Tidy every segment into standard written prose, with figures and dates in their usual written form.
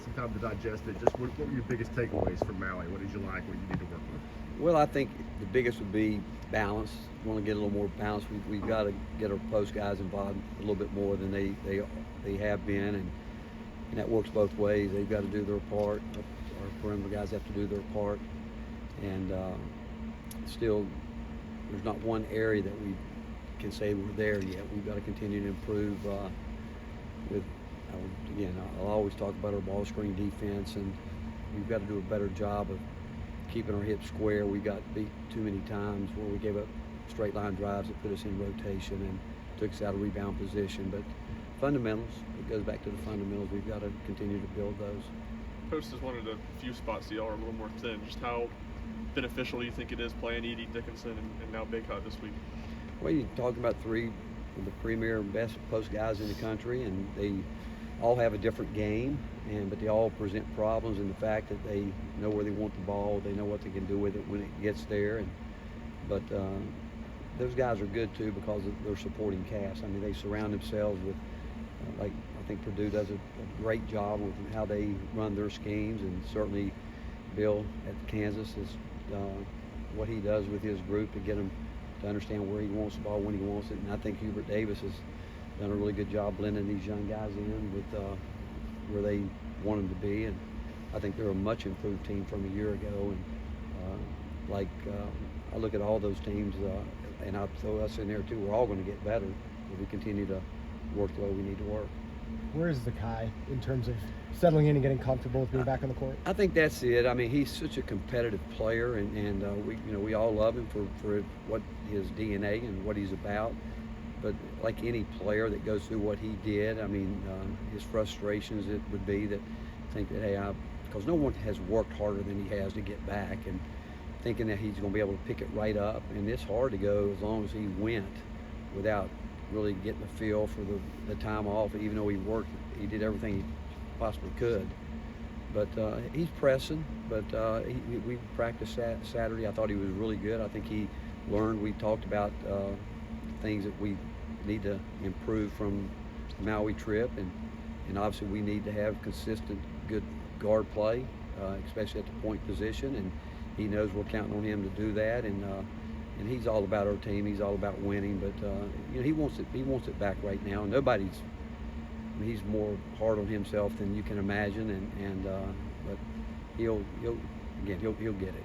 Some time to digest it. Just what were your biggest takeaways from Maui? What did you like? What do you need to work with? Well, I think the biggest would be balance. We want to get a little more balance. We've got to get our post guys involved a little bit more than they have been, and that works both ways. They've got to do their part. Our perimeter guys have to do their part, and still, there's not one area that we can say we're there yet. We've got to continue to improve. Again, I'll always talk about our ball screen defense, and we've got to do a better job of keeping our hips square. We got beat too many times where we gave up straight line drives that put us in rotation and took us out of rebound position. But fundamentals, it goes back to the fundamentals. We've got to continue to build those. Post is one of the few spots that y'all are a little more thin. Just how beneficial do you think it is playing Edie Dickinson and now Big Hot this week? Well, you're talking about three of the premier and best post guys in the country, and they all have a different game, but they all present problems in the fact that they know where they want the ball, they know what they can do with it when it gets there. But those guys are good too because of their supporting cast. I mean, they surround themselves with, like I think Purdue does a great job with how they run their schemes, and certainly Bill at Kansas is what he does with his group to get them to understand where he wants the ball, when he wants it. And I think Hubert Davis has done a really good job blending these young guys in with where they want them to be, and I think they're a much improved team from a year ago. And I look at all those teams, and I throw us in there too. We're all going to get better if we continue to work the way we need to work. Where is Zakai in terms of settling in and getting comfortable with being back on the court? I think that's it. I mean, he's such a competitive player, and we all love him for what his DNA and what he's about. But like any player that goes through what he did, I mean, his frustrations, it would be that think that, hey, because no one has worked harder than he has to get back, and thinking that he's going to be able to pick it right up. And it's hard to go as long as he went without really getting a feel for the time off, even though he did everything he possibly could. But he's pressing, but we practiced Saturday. I thought he was really good. I think he learned. We talked about things that we need to improve from the Maui trip, and obviously we need to have consistent good guard play, especially at the point position, and he knows we're counting on him to do that, and he's all about our team. He's all about winning, but he wants it back right now. He's more hard on himself than you can imagine, but he'll get it.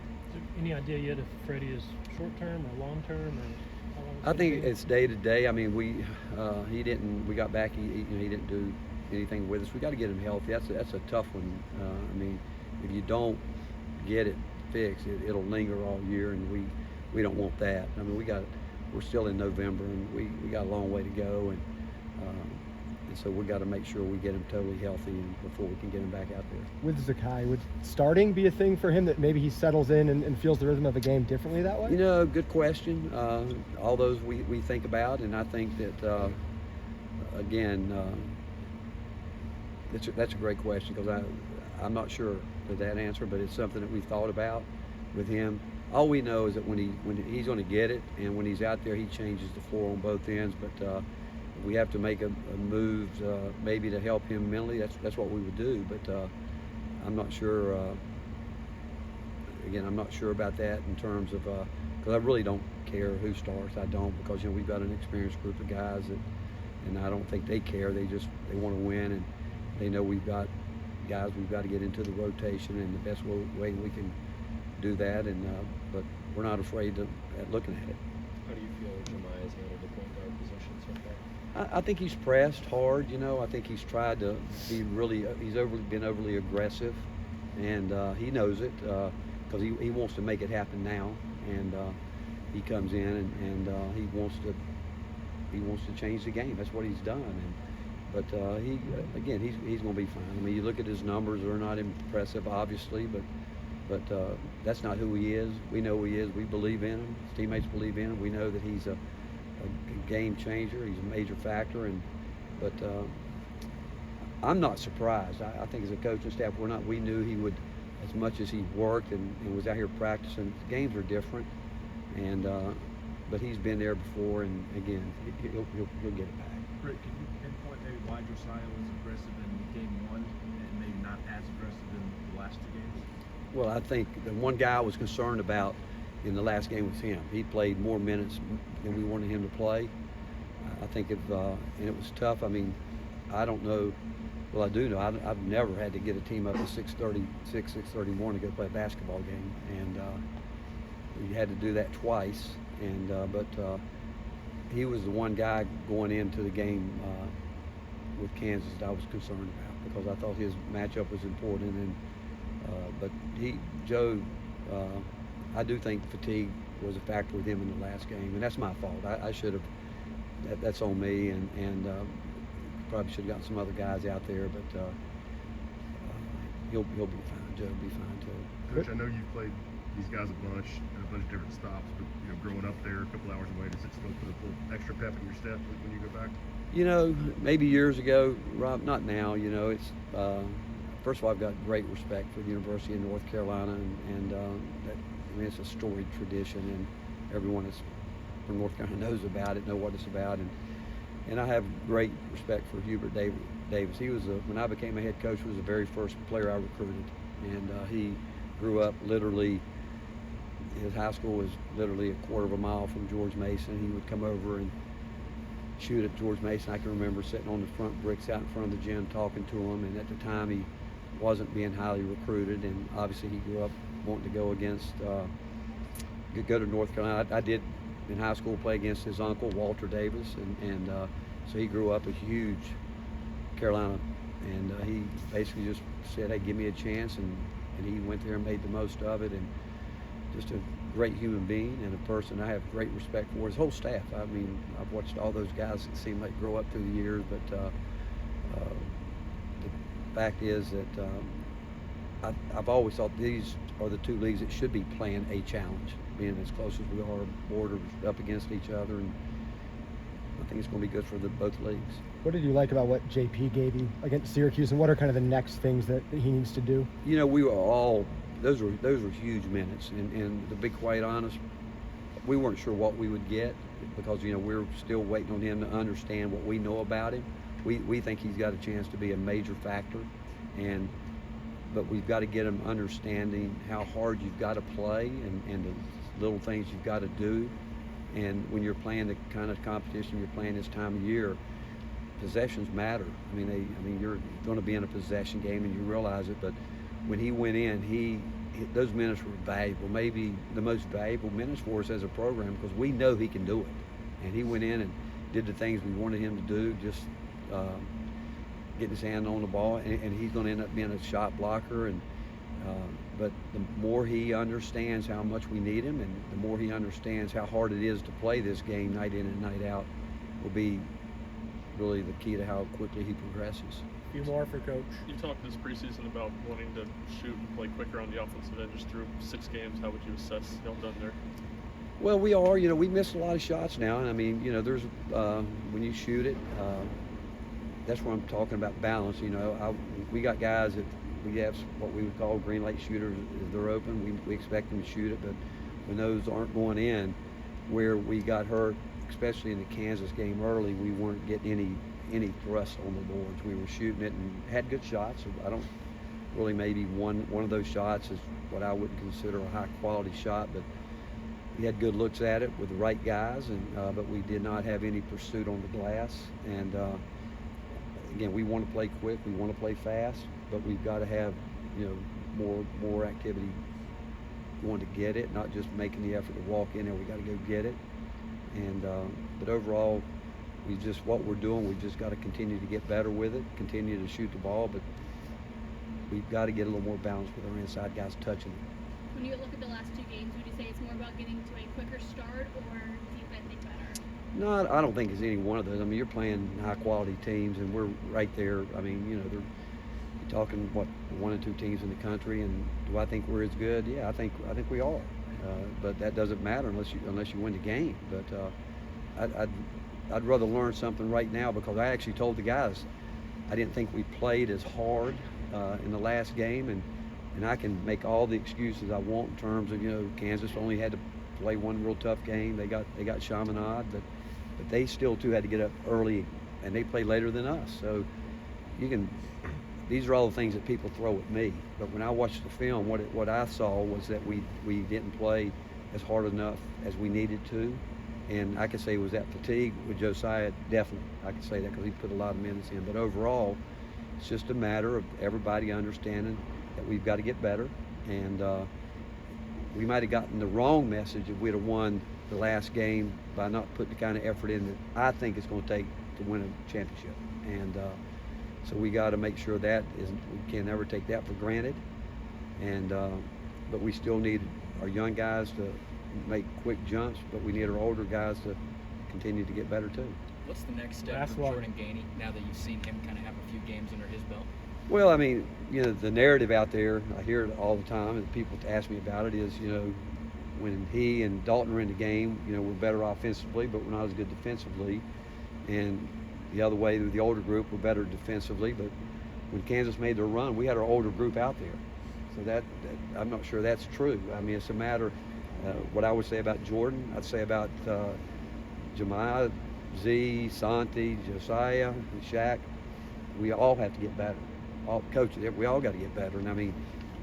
Any idea yet if Freddie is short term or long term, or how long? I think it's day to day. I mean, we got back. He didn't do anything with us. We got to get him healthy. That's a tough one. I mean, if you don't get it fixed, it'll linger all year, and we don't want that. I mean, we're still in November, and we got a long way to go, and so we got to make sure we get him totally healthy before we can get him back out there. With Zakai, would starting be a thing for him, that maybe he settles in and feels the rhythm of a game differently that way? Good question. All those we think about, and I think that, again, that's a great question, because I'm not sure of that answer, but it's something that we've thought about with him. All we know is that when he's going to get it, and when he's out there, he changes the floor on both ends. But we have to make a move maybe to help him mentally. That's what we would do. But I'm not sure. Again, I'm not sure about that in terms of because I really don't care who starts. I don't, because we've got an experienced group of guys and I don't think they care. They want to win, and they know we've got guys we've got to get into the rotation, and the best way we can do that. But we're not afraid at looking at it. How do you feel Josiah's handled the point guard position so far? I think he's pressed hard. I think he's tried to be he's been overly aggressive, and he knows it because he wants to make it happen now, and he comes in and he wants to change the game. That's what he's done. But he's going to be fine. I mean, you look at his numbers; they're not impressive, obviously, but that's not who he is. We know who he is. We believe in him. His teammates believe in him. We know that he's a game changer. He's a major factor, but I'm not surprised. I think as a coaching staff, we knew he would, as much as he worked and was out here practicing. Games are different, but he's been there before, and again, he'll get it back. Rick, can you pinpoint maybe why Josiah was aggressive in game one and maybe not as Well, I think the one guy I was concerned about in the last game was him. He played more minutes than we wanted him to play. I think and it was tough. I mean, I don't know. Well, I do know. I've never had to get a team up at 6:30 morning to go play a basketball game, and we had to do that twice. And but he was the one guy going into the game with Kansas that I was concerned about, because I thought his matchup was important. And but Joe, I do think fatigue was a factor with him in the last game, and that's my fault. I should have. That's on me, and probably should have gotten some other guys out there, but he'll be fine. Joe will be fine too. Coach, I know you've played these guys a bunch in a bunch of different stops, but growing up there a couple hours away, does it still put a little extra pep in your step when you go back? Maybe years ago, Rob, not now. It's first of all, I've got great respect for the University of North Carolina, and it's a storied tradition, and everyone that's from North Carolina knows about it, know what it's about, and I have great respect for Hubert Davis. He was when I became a head coach, was the very first player I recruited, and he grew up literally. His high school was literally a quarter of a mile from George Mason. He would come over and shoot at George Mason. I can remember sitting on the front bricks out in front of the gym talking to him, and at the time he wasn't being highly recruited, and obviously he grew up wanting to go to North Carolina. I did in high school play against his uncle, Walter Davis, and so he grew up a huge Carolina, and he basically just said, hey, give me a chance, and he went there and made the most of it, and just a great human being and a person I have great respect for. His whole staff. I mean, I've watched all those guys that seem like grow up through the years, but the fact is that I've always thought these are the two leagues that should be playing a challenge, being as close as we are, borders up against each other, and I think it's going to be good for both leagues. What did you like about what JP gave you against Syracuse, and what are kind of the next things that he needs to do? We were all. Those were huge minutes, and to be quite honest, we weren't sure what we would get, because we're still waiting on him to understand what we know about him. We think he's got a chance to be a major factor, but we've got to get him understanding how hard you've got to play and the little things you've got to do. And when you're playing the kind of competition you're playing this time of year, possessions matter. I mean you're going to be in a possession game, and you realize it, but when he went in, those minutes were valuable, maybe the most valuable minutes for us as a program, because we know he can do it. And he went in and did the things we wanted him to do, just getting his hand on the ball, and he's going to end up being a shot blocker. But the more he understands how much we need him, and the more he understands how hard it is to play this game night in and night out, will be really the key to how quickly he progresses. Few more for Coach. You talked this preseason about wanting to shoot and play quicker on the offensive end just through 6 games. How would you assess y'all done there? Well, we are. We missed a lot of shots now, and I mean, there's when you shoot it, that's where I'm talking about balance. We got guys that we have what we would call green light shooters. If they're open, we expect them to shoot it, but when those aren't going in, where we got hurt, especially in the Kansas game early, we weren't getting any thrust on the boards. We were shooting it and had good shots. I don't really, maybe one of those shots is what I wouldn't consider a high quality shot, but we had good looks at it with the right guys, and but we did not have any pursuit on the glass. And again, we want to play quick, we want to play fast, but we've got to have more activity going to get it, not just making the effort to walk in there. We got to go get it. And but overall, what we're doing, we've just got to continue to get better with it, continue to shoot the ball, but we've got to get a little more balance with our inside guys touching it. When you look at the last 2 games, would you say it's more about getting to a quicker start or defending better? No, I don't think it's any one of those. I mean, you're playing high-quality teams, and we're right there. I mean, you're talking, 1 and 2 teams in the country, and do I think we're as good? Yeah, I think we are. But that doesn't matter unless you win the game. But I'd rather learn something right now, because I actually told the guys I didn't think we played as hard in the last game, and I can make all the excuses I want in terms of Kansas only had to play one real tough game. They got Chaminade, but they still too had to get up early, and they play later than us. So you can these are all the things that people throw at me. But when I watched the film, what I saw was that we didn't play as hard enough as we needed to. And I could say it was that fatigue with Josiah, definitely. I could say that because he put a lot of minutes in. But overall, it's just a matter of everybody understanding that we've got to get better. And we might have gotten the wrong message if we'd have won the last game by not putting the kind of effort in that I think it's going to take to win a championship. And so we got to make sure that we can never take that for granted. And but we still need our young guys to make quick jumps, but we need our older guys to continue to get better too. What's the next step Last for one. Jordan Gainey now that you've seen him kind of have a few games under his belt? Well, I mean, you know, the narrative out there, I hear it all the time, and people ask me about it, is, you know, when he and Dalton were in the game, you know, we're better offensively, but we're not as good defensively. And the other way with the older group, we're better defensively, but when Kansas made their run, we had our older group out there. So that I'm not sure that's true. I mean, it's a matter, what I would say about Jordan, I'd say about Jemiah, Z, Santi, Josiah, and Shaq, we all have to get better. All coaches, we all got to get better. And I mean,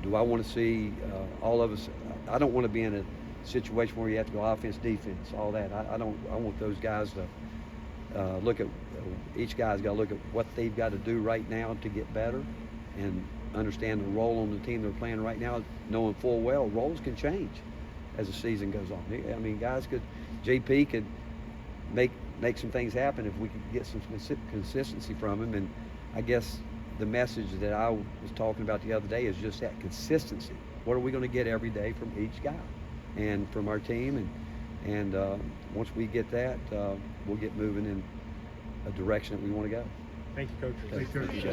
do I want to see all of us? I don't want to be in a situation where you have to go offense, defense, all that. I don't. I want those guys to look at. Each guy's got to look at what they've got to do right now to get better, and understand the role on the team they're playing right now, knowing full well roles can change as the season goes on. I mean, guys could, JP could make some things happen if we could get some consistency from him. And I guess the message that I was talking about the other day is just that consistency. What are we going to get every day from each guy and from our team? And once we get that, we'll get moving in a direction that we want to go. Thank you, Coach. Thanks, Coach.